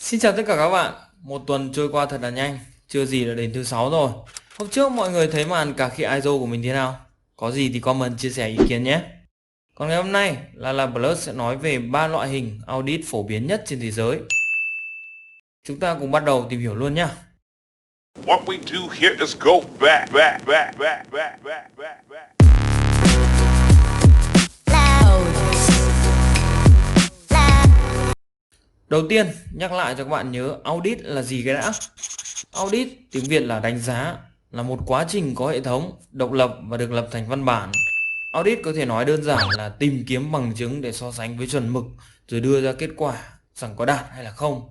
Xin chào tất cả các bạn. Một tuần trôi qua thật là nhanh, chưa gì đã đến thứ sáu rồi. Hôm trước mọi người thấy màn cà khịa ISO của mình thế nào? Có gì thì comment chia sẻ ý kiến nhé. Còn ngày hôm nay, Lala Plus sẽ nói về ba loại hình audit phổ biến nhất trên thế giới. Chúng ta cùng bắt đầu tìm hiểu luôn nhé. What we do here is go back, back, back, back, back, back, back, back. Đầu tiên, nhắc lại cho các bạn nhớ audit là gì cái đã. Audit tiếng Việt là đánh giá, là một quá trình có hệ thống, độc lập và được lập thành văn bản. Audit có thể nói đơn giản là tìm kiếm bằng chứng để so sánh với chuẩn mực rồi đưa ra kết quả rằng có đạt hay là không.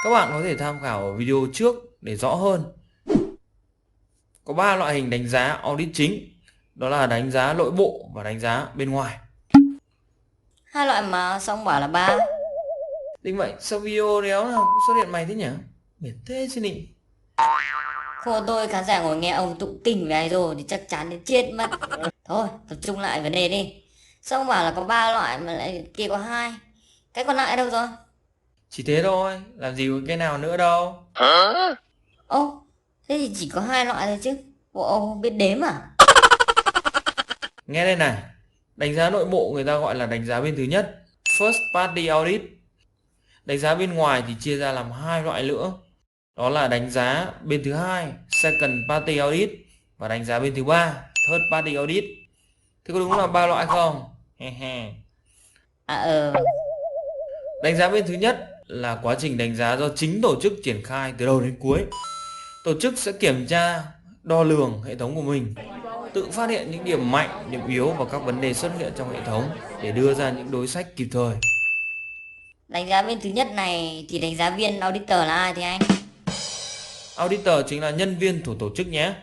Các bạn có thể tham khảo ở video trước để rõ hơn. Có 3 loại hình đánh giá audit chính, đó là đánh giá nội bộ và đánh giá bên ngoài. Hai loại mà xong bảo là ba. Định vậy, sao video đéo nào cũng xuất hiện mày thế nhỉ? Mệt thế chứ nị. Khô tôi khán giả ngồi nghe ông tụng kinh về ai rồi thì chắc chắn đến chết mất. Thôi tập trung lại vấn đề đi. Xong bảo là có ba loại mà lại kia có hai. Cái còn lại đâu rồi? Chỉ thế thôi, làm gì có cái nào nữa đâu. Ô, thế thì chỉ có hai loại thôi chứ. Bộ ông không biết đếm à? Nghe đây này, đánh giá nội bộ người ta gọi là đánh giá bên thứ nhất, First Party Audit. Đánh giá bên ngoài thì chia ra làm hai loại nữa. Đó là đánh giá bên thứ hai, Second Party Audit, và đánh giá bên thứ ba, Third Party Audit. Thế có đúng là ba loại không? À Đánh giá bên thứ nhất là quá trình đánh giá do chính tổ chức triển khai từ đầu đến cuối. Tổ chức sẽ kiểm tra, đo lường hệ thống của mình, tự phát hiện những điểm mạnh, điểm yếu và các vấn đề xuất hiện trong hệ thống để đưa ra những đối sách kịp thời. đánh giá bên thứ nhất này thì đánh giá viên auditor là ai thì anh? Auditor chính là nhân viên của tổ chức nhé.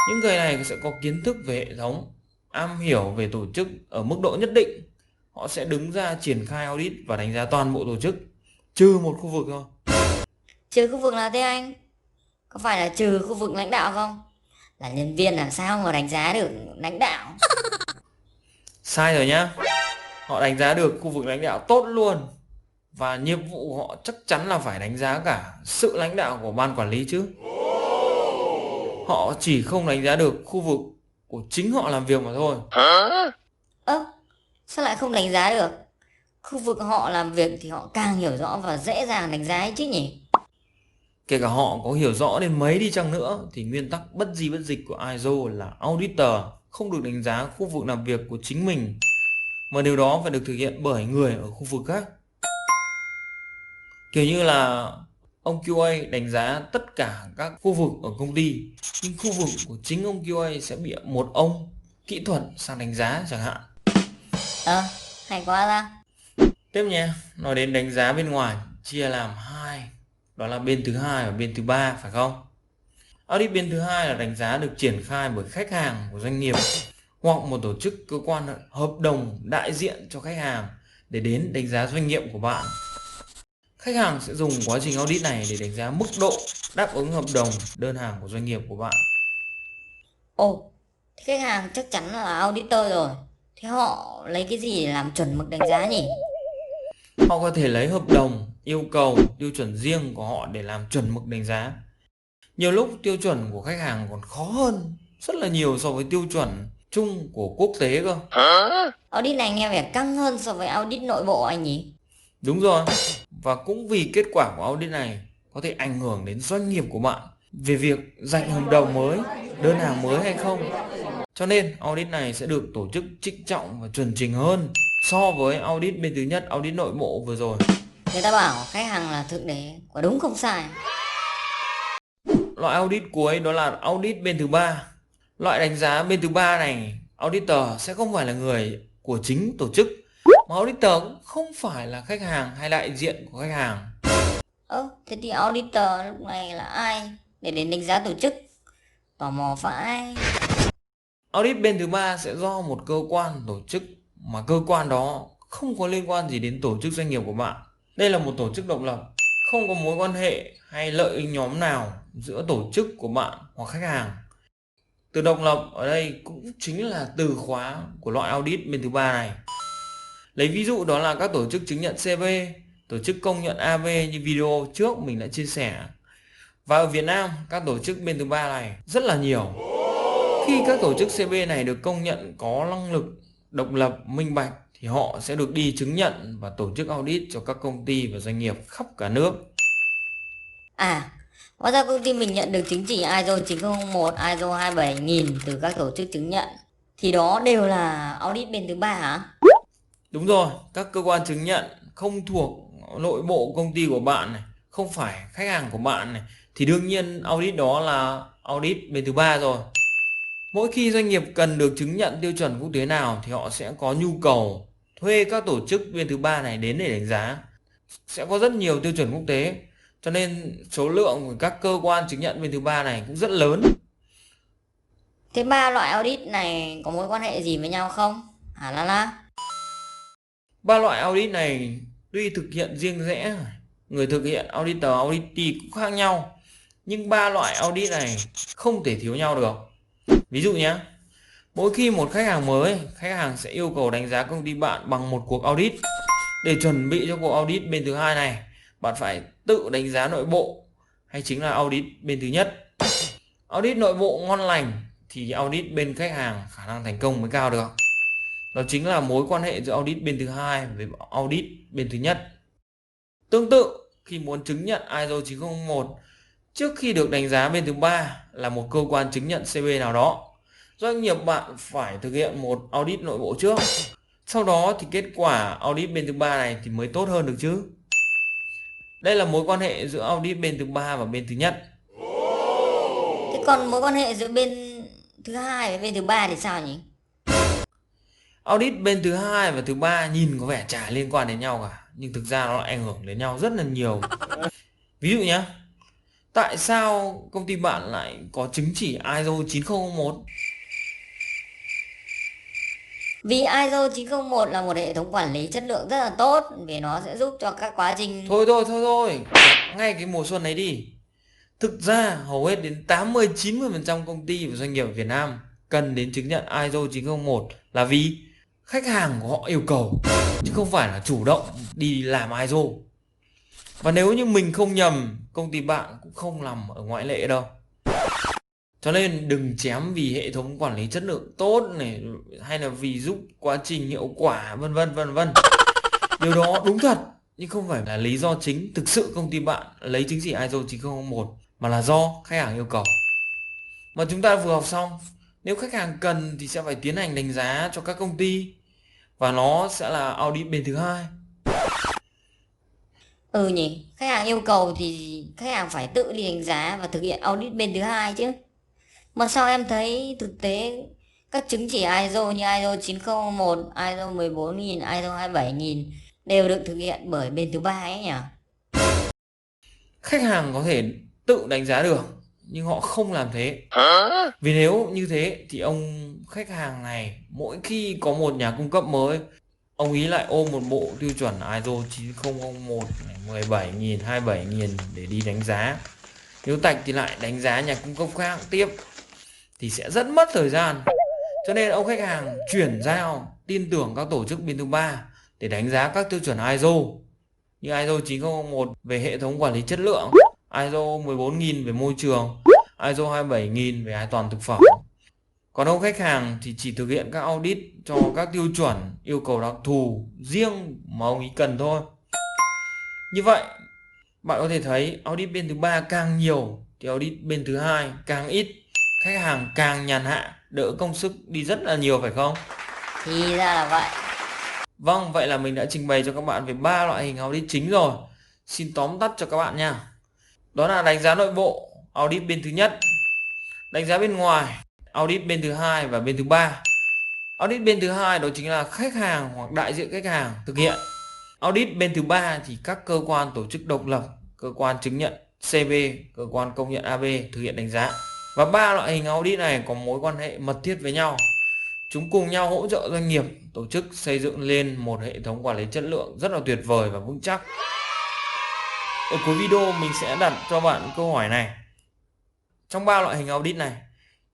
Những người này sẽ có kiến thức về hệ thống, am hiểu về tổ chức ở mức độ nhất định. Họ sẽ đứng ra triển khai audit và đánh giá toàn bộ tổ chức, trừ một khu vực thôi. Trừ khu vực nào thế anh? Có phải là trừ khu vực lãnh đạo không? Là nhân viên làm sao mà đánh giá được lãnh đạo? Sai rồi nhá. Họ đánh giá được khu vực lãnh đạo tốt luôn. Và nhiệm vụ của họ chắc chắn là phải đánh giá cả sự lãnh đạo của ban quản lý chứ. Họ chỉ không đánh giá được khu vực của chính họ làm việc mà thôi. Ơ, sao lại không đánh giá được? Khu vực họ làm việc thì họ càng hiểu rõ và dễ dàng đánh giá ấy chứ nhỉ? Kể cả họ có hiểu rõ đến mấy đi chăng nữa thì nguyên tắc bất di bất dịch của ISO là auditor không được đánh giá khu vực làm việc của chính mình, mà điều đó phải được thực hiện bởi người ở khu vực khác. Kiểu như là ông QA đánh giá tất cả các khu vực ở công ty, nhưng khu vực của chính ông QA sẽ bị một ông kỹ thuật sang đánh giá chẳng hạn. Hay quá ra. Tiếp nha, nói đến đánh giá bên ngoài chia làm hai, đó là bên thứ hai và bên thứ ba, phải không? Audit bên thứ hai là đánh giá được triển khai bởi khách hàng của doanh nghiệp hoặc một tổ chức cơ quan hợp đồng đại diện cho khách hàng để đến đánh giá doanh nghiệp của bạn. Khách hàng sẽ dùng quá trình audit này để đánh giá mức độ đáp ứng hợp đồng đơn hàng của doanh nghiệp của bạn. Ồ, thì khách hàng chắc chắn là auditor rồi. Thế họ lấy cái gì để làm chuẩn mực đánh giá nhỉ? Họ có thể lấy hợp đồng, yêu cầu, tiêu chuẩn riêng của họ để làm chuẩn mực đánh giá. Nhiều lúc tiêu chuẩn của khách hàng còn khó hơn rất là nhiều so với tiêu chuẩn chung của quốc tế cơ. Audit này nghe vẻ căng hơn so với audit nội bộ anh nhỉ? Đúng rồi. Và cũng vì kết quả của audit này có thể ảnh hưởng đến doanh nghiệp của bạn về việc dành hợp đồng mới, đơn hàng mới hay không. Cho nên audit này sẽ được tổ chức trịnh trọng và chuẩn chỉnh hơn so với audit bên thứ nhất, audit nội bộ vừa rồi. Người ta bảo khách hàng là thượng đế, quả đúng không sai. Loại audit cuối đó là audit bên thứ ba. Loại đánh giá bên thứ ba này, auditor sẽ không phải là người của chính tổ chức, mà auditor cũng không phải là khách hàng hay đại diện của khách hàng. Thế thì auditor lúc này là ai để đến đánh giá tổ chức? Tò mò phải. Audit bên thứ ba sẽ do một cơ quan tổ chức mà cơ quan đó không có liên quan gì đến tổ chức doanh nghiệp của bạn. Đây là một tổ chức độc lập, không có mối quan hệ hay lợi ích nhóm nào giữa tổ chức của bạn hoặc khách hàng. Từ độc lập ở đây cũng chính là từ khóa của loại audit bên thứ ba này. Lấy ví dụ đó là các tổ chức chứng nhận CV, tổ chức công nhận AB như video trước mình đã chia sẻ. Và ở Việt Nam, các tổ chức bên thứ ba này rất là nhiều. Khi các tổ chức CB này được công nhận có năng lực, độc lập, minh bạch thì họ sẽ được đi chứng nhận và tổ chức audit cho các công ty và doanh nghiệp khắp cả nước. À, hóa ra công ty mình nhận được chứng chỉ ISO 9001, ISO 27000 từ các tổ chức chứng nhận. Thì đó đều là audit bên thứ ba hả? Đúng rồi, các cơ quan chứng nhận không thuộc nội bộ công ty của bạn này, không phải khách hàng của bạn này, thì đương nhiên audit đó là audit bên thứ ba rồi. Mỗi khi doanh nghiệp cần được chứng nhận tiêu chuẩn quốc tế nào thì họ sẽ có nhu cầu thuê các tổ chức bên thứ ba này đến để đánh giá. Sẽ có rất nhiều tiêu chuẩn quốc tế, cho nên số lượng của các cơ quan chứng nhận bên thứ ba này cũng rất lớn. Thế ba loại audit này có mối quan hệ gì với nhau không? Hả Lala? Ba loại audit này tuy thực hiện riêng rẽ, người thực hiện auditor, auditee cũng khác nhau, nhưng ba loại audit này không thể thiếu nhau được. Ví dụ nhé, mỗi khi một khách hàng mới, khách hàng sẽ yêu cầu đánh giá công ty bạn bằng một cuộc audit. Để chuẩn bị cho cuộc audit bên thứ hai này, bạn phải tự đánh giá nội bộ, hay chính là audit bên thứ nhất. Audit nội bộ ngon lành thì audit bên khách hàng khả năng thành công mới cao được. Đó chính là mối quan hệ giữa audit bên thứ hai với audit bên thứ nhất. Tương tự, khi muốn chứng nhận ISO 9001, trước khi được đánh giá bên thứ ba là một cơ quan chứng nhận CB nào đó, doanh nghiệp bạn phải thực hiện một audit nội bộ trước. Sau đó thì kết quả audit bên thứ ba này thì mới tốt hơn được chứ. Đây là mối quan hệ giữa audit bên thứ ba và bên thứ nhất. Thế còn mối quan hệ giữa bên thứ hai với bên thứ ba thì sao nhỉ? Audit bên thứ hai và thứ ba nhìn có vẻ chả liên quan đến nhau cả, nhưng thực ra nó lại ảnh hưởng đến nhau rất là nhiều. Ví dụ nhé, tại sao công ty bạn lại có chứng chỉ ISO 9001? Vì ISO 9001 là một hệ thống quản lý chất lượng rất là tốt, vì nó sẽ giúp cho các quá trình... Thôi, ngay cái mùa xuân này đi. Thực ra hầu hết đến 80-90% công ty và doanh nghiệp ở Việt Nam cần đến chứng nhận ISO 9001 là vì khách hàng của họ yêu cầu, chứ không phải là chủ động đi làm ISO. Và nếu như mình không nhầm, công ty bạn cũng không nằm ở ngoại lệ đâu. Cho nên đừng chém vì hệ thống quản lý chất lượng tốt này, hay là vì giúp quá trình hiệu quả vân vân. Điều đó đúng thật, nhưng không phải là lý do chính thực sự công ty bạn lấy chứng chỉ ISO 9001, mà là do khách hàng yêu cầu. Mà chúng ta vừa học xong, nếu khách hàng cần thì sẽ phải tiến hành đánh giá cho các công ty, và nó sẽ là audit bên thứ hai. Ừ nhỉ, khách hàng yêu cầu thì khách hàng phải tự đi đánh giá và thực hiện audit bên thứ hai chứ. Mà sao em thấy thực tế các chứng chỉ ISO như ISO 9001, ISO 14000, ISO 27000 đều được thực hiện bởi bên thứ ba ấy nhỉ? Khách hàng có thể tự đánh giá được, nhưng họ không làm thế. Vì nếu như thế thì ông khách hàng này mỗi khi có một nhà cung cấp mới, ông ý lại ôm một bộ tiêu chuẩn ISO 9001, 17000, 27000 để đi đánh giá. Nếu tạch thì lại đánh giá nhà cung cấp khác tiếp, thì sẽ rất mất thời gian. Cho nên ông khách hàng chuyển giao tin tưởng các tổ chức bên thứ ba để đánh giá các tiêu chuẩn ISO như ISO 9001 về hệ thống quản lý chất lượng, ISO 14000 về môi trường, ISO 27000 về an toàn thực phẩm. Còn ông khách hàng thì chỉ thực hiện các audit cho các tiêu chuẩn yêu cầu đặc thù riêng mà ông ấy cần thôi. Như vậy, bạn có thể thấy audit bên thứ ba càng nhiều thì audit bên thứ hai càng ít. Khách hàng càng nhàn hạ, đỡ công sức đi rất là nhiều phải không? Thì ra là vậy. Vâng, vậy là mình đã trình bày cho các bạn về 3 loại hình audit chính rồi. Xin tóm tắt cho các bạn nha. Đó là đánh giá nội bộ, audit bên thứ nhất. Đánh giá bên ngoài, audit bên thứ hai và bên thứ ba. Audit bên thứ hai đó chính là khách hàng hoặc đại diện khách hàng thực hiện. Audit bên thứ ba thì các cơ quan tổ chức độc lập, cơ quan chứng nhận CB, cơ quan công nhận AB thực hiện đánh giá. Và ba loại hình audit này có mối quan hệ mật thiết với nhau. Chúng cùng nhau hỗ trợ doanh nghiệp, tổ chức xây dựng lên một hệ thống quản lý chất lượng rất là tuyệt vời và vững chắc. Ở cuối video mình sẽ đặt cho bạn câu hỏi này. Trong ba loại hình audit này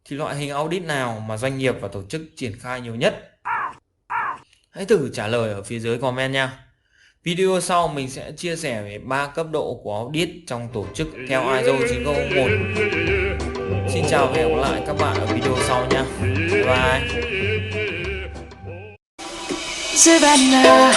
thì loại hình audit nào mà doanh nghiệp và tổ chức triển khai nhiều nhất? Hãy thử trả lời ở phía dưới comment nha. Video sau mình sẽ chia sẻ về 3 cấp độ của audit trong tổ chức theo ISO 9001. Xin chào và hẹn gặp lại các bạn ở video sau nha. Bye bye. Savannah.